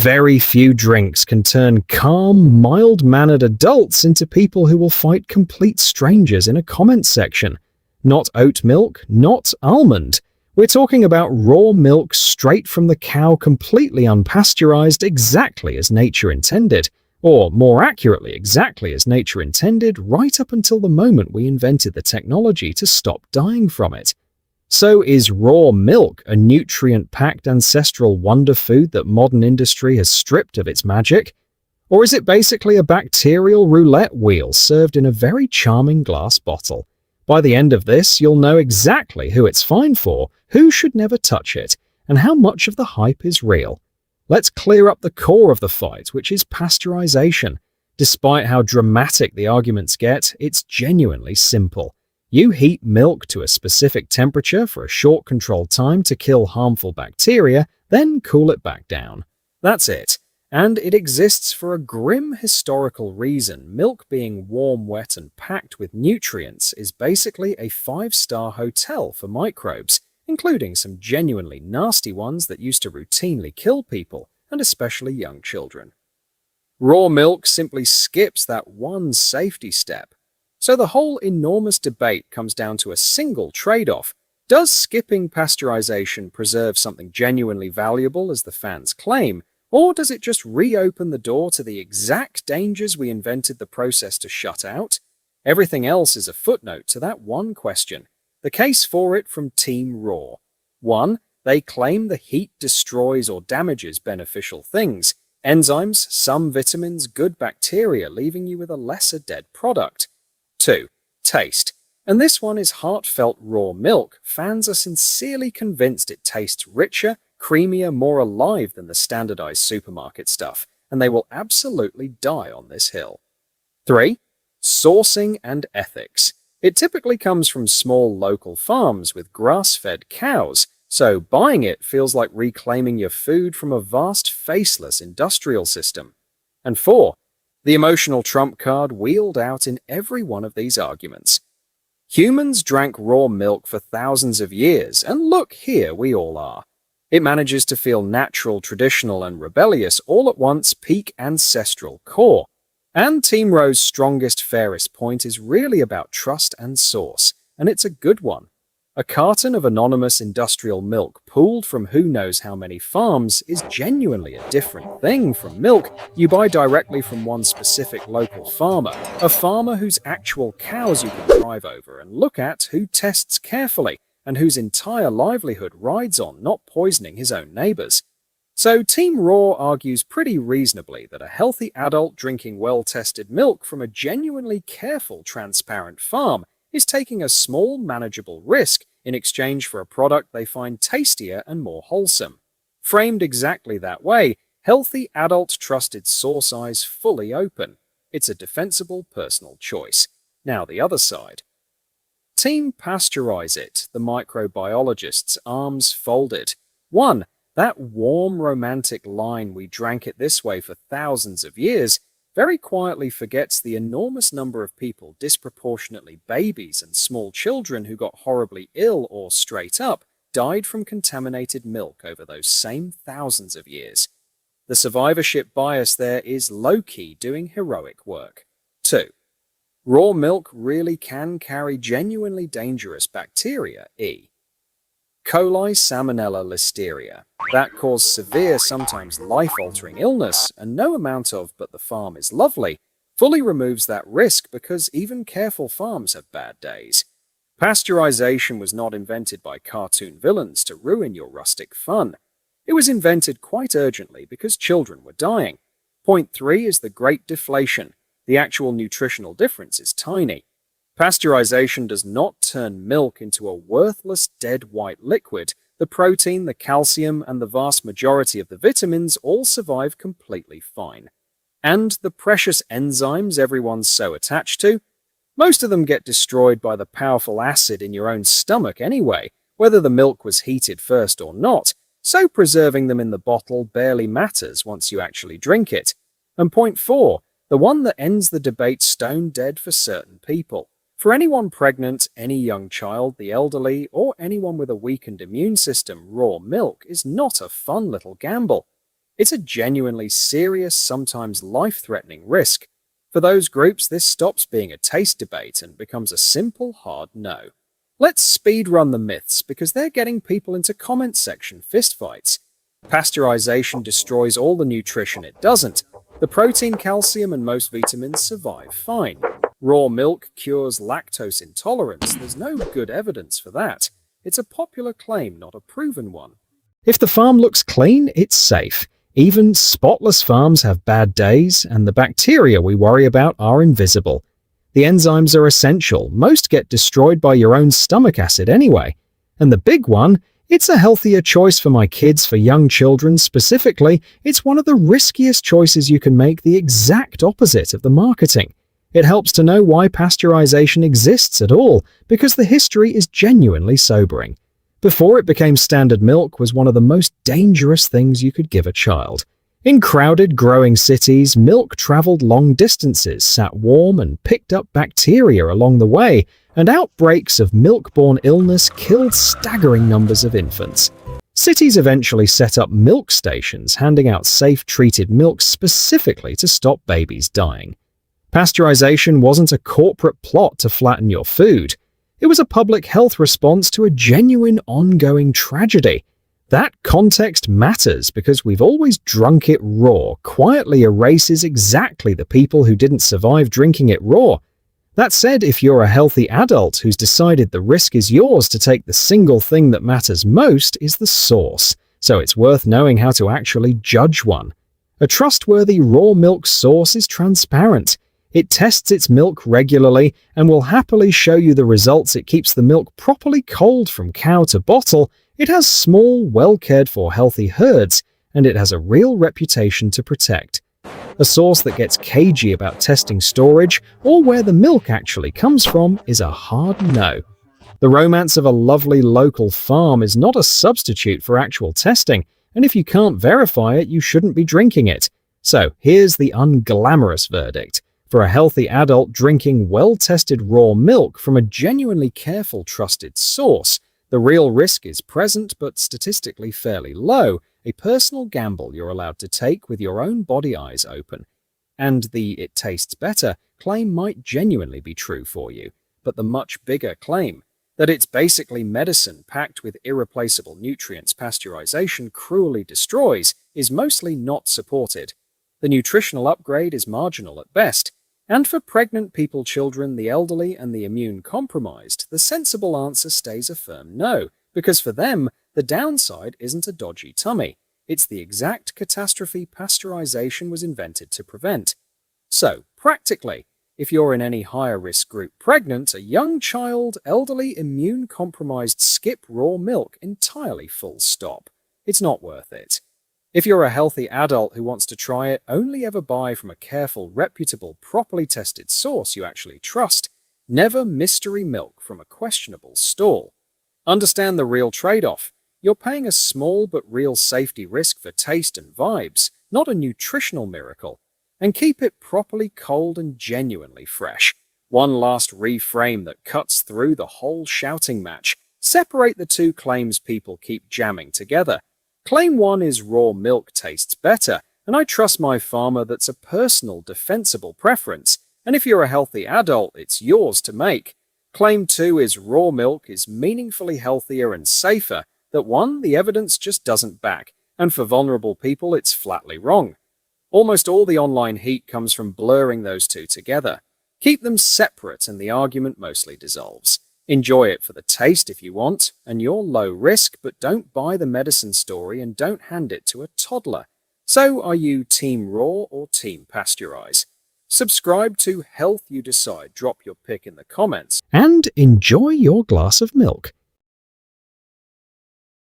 Very few drinks can turn calm, mild-mannered adults into people who will fight complete strangers in a comment section. Not oat milk, not almond. We're talking about raw milk straight from the cow, completely unpasteurized, exactly as nature intended. Or, more accurately, exactly as nature intended right up until the moment we invented the technology to stop dying from it. So is raw milk a nutrient-packed ancestral wonder food that modern industry has stripped of its magic? Or is it basically a bacterial roulette wheel served in a very charming glass bottle? By the end of this, you'll know exactly who it's fine for, who should never touch it, and how much of the hype is real. Let's clear up the core of the fight, which is pasteurization. Despite how dramatic the arguments get, it's genuinely simple. You heat milk to a specific temperature for a short controlled time to kill harmful bacteria, then cool it back down. That's it. And it exists for a grim historical reason. Milk being warm, wet, and packed with nutrients is basically a 5-star hotel for microbes, including some genuinely nasty ones that used to routinely kill people, and especially young children. Raw milk simply skips that one safety step. So the whole enormous debate comes down to a single trade-off. Does skipping pasteurization preserve something genuinely valuable, as the fans claim, or does it just reopen the door to the exact dangers we invented the process to shut out? Everything else is a footnote to that one question. The case for it from Team Raw. 1. They claim the heat destroys or damages beneficial things. Enzymes, some vitamins, good bacteria, leaving you with a lesser dead product. 2. Taste. And this one is heartfelt raw milk. Fans are sincerely convinced it tastes richer, creamier, more alive than the standardized supermarket stuff, and they will absolutely die on this hill. 3. Sourcing and ethics. It typically comes from small local farms with grass-fed cows, so buying it feels like reclaiming your food from a vast faceless industrial system. And 4. The emotional trump card wheeled out in every one of these arguments. Humans drank raw milk for thousands of years, and look, here we all are. It manages to feel natural, traditional, and rebellious all at once, peak ancestral core. And Team Row's strongest, fairest point is really about trust and source, and it's a good one. A carton of anonymous industrial milk pooled from who knows how many farms is genuinely a different thing from milk you buy directly from one specific local farmer, a farmer whose actual cows you can drive over and look at, who tests carefully, and whose entire livelihood rides on not poisoning his own neighbors. So Team Raw argues pretty reasonably that a healthy adult drinking well-tested milk from a genuinely careful, transparent farm is taking a small, manageable risk in exchange for a product they find tastier and more wholesome. Framed exactly that way, healthy adult trusted source eyes fully open. It's a defensible personal choice. Now the other side. Team Pasteurise it, the microbiologist's arms folded. 1. That warm, romantic line, "We drank it this way for thousands of years," very quietly forgets the enormous number of people, disproportionately babies and small children, who got horribly ill or straight up died from contaminated milk over those same thousands of years. The survivorship bias there is low-key doing heroic work. 2. Raw milk really can carry genuinely dangerous bacteria, e. coli, salmonella, listeria. That cause severe, sometimes life-altering illness, and no amount of "but the farm is lovely" fully removes that risk, because even careful farms have bad days. Pasteurization was not invented by cartoon villains to ruin your rustic fun. It was invented quite urgently because children were dying. Point 3 is the Great Deflation. The actual nutritional difference is tiny. Pasteurization does not turn milk into a worthless, dead white liquid. The protein, the calcium, and the vast majority of the vitamins all survive completely fine. And the precious enzymes everyone's so attached to? Most of them get destroyed by the powerful acid in your own stomach anyway, whether the milk was heated first or not, so preserving them in the bottle barely matters once you actually drink it. And point 4, the one that ends the debate stone dead for certain people. For anyone pregnant, any young child, the elderly, or anyone with a weakened immune system, raw milk is not a fun little gamble. It's a genuinely serious, sometimes life-threatening risk. For those groups, this stops being a taste debate and becomes a simple, hard no. Let's speed run the myths because they're getting people into comment section fistfights. Pasteurization destroys all the nutrition it doesn't. The protein, calcium, and most vitamins survive fine. Raw milk cures lactose intolerance. There's no good evidence for that. It's a popular claim, not a proven one. If the farm looks clean, it's safe. Even spotless farms have bad days, and the bacteria we worry about are invisible. The enzymes are essential. Most get destroyed by your own stomach acid anyway. And the big one, it's a healthier choice for my kids, for young children specifically. It's one of the riskiest choices you can make, the exact opposite of the marketing. It helps to know why pasteurization exists at all, because the history is genuinely sobering. Before it became standard milk was one of the most dangerous things you could give a child. In crowded, growing cities, milk traveled long distances, sat warm, and picked up bacteria along the way, and outbreaks of milk-borne illness killed staggering numbers of infants. Cities eventually set up milk stations, handing out safe, treated milk specifically to stop babies dying. Pasteurization wasn't a corporate plot to flatten your food. It was a public health response to a genuine, ongoing tragedy. That context matters because we've always drunk it raw, quietly erases exactly the people who didn't survive drinking it raw. That said, if you're a healthy adult who's decided the risk is yours to take, the single thing that matters most is the source, so it's worth knowing how to actually judge one. A trustworthy raw milk source is transparent. It tests its milk regularly and will happily show you the results. It keeps the milk properly cold from cow to bottle. It has small, well-cared-for healthy herds, and it has a real reputation to protect. A source that gets cagey about testing storage or where the milk actually comes from is a hard no. The romance of a lovely local farm is not a substitute for actual testing, and if you can't verify it, you shouldn't be drinking it. So here's the unglamorous verdict. For a healthy adult, drinking well-tested raw milk from a genuinely careful, trusted source, the real risk is present but statistically fairly low, a personal gamble you're allowed to take with your own body eyes open. And the "it tastes better" claim might genuinely be true for you, but the much bigger claim, that it's basically medicine packed with irreplaceable nutrients pasteurization cruelly destroys, is mostly not supported. The nutritional upgrade is marginal at best, and for pregnant people, children, the elderly, and the immune-compromised, the sensible answer stays a firm no, because for them, the downside isn't a dodgy tummy. It's the exact catastrophe pasteurization was invented to prevent. So, practically, if you're in any higher-risk group pregnant, a young child, elderly, immune-compromised, skip raw milk entirely, full stop. It's not worth it. If you're a healthy adult who wants to try it, only ever buy from a careful, reputable, properly tested source you actually trust. Never mystery milk from a questionable stall. Understand the real trade-off. You're paying a small but real safety risk for taste and vibes, not a nutritional miracle. And keep it properly cold and genuinely fresh. One last reframe that cuts through the whole shouting match. Separate the two claims people keep jamming together. Claim one is raw milk tastes better, and I trust my farmer. That's a personal, defensible preference, and if you're a healthy adult, it's yours to make. Claim two is raw milk is meaningfully healthier and safer, that one, the evidence just doesn't back, and for vulnerable people, it's flatly wrong. Almost all the online heat comes from blurring those two together. Keep them separate and the argument mostly dissolves. Enjoy it for the taste if you want, and you're low risk, but don't buy the medicine story and don't hand it to a toddler. So are you Team Raw or Team Pasteurise? Subscribe to Health You Decide, drop your pick in the comments, and enjoy your glass of milk.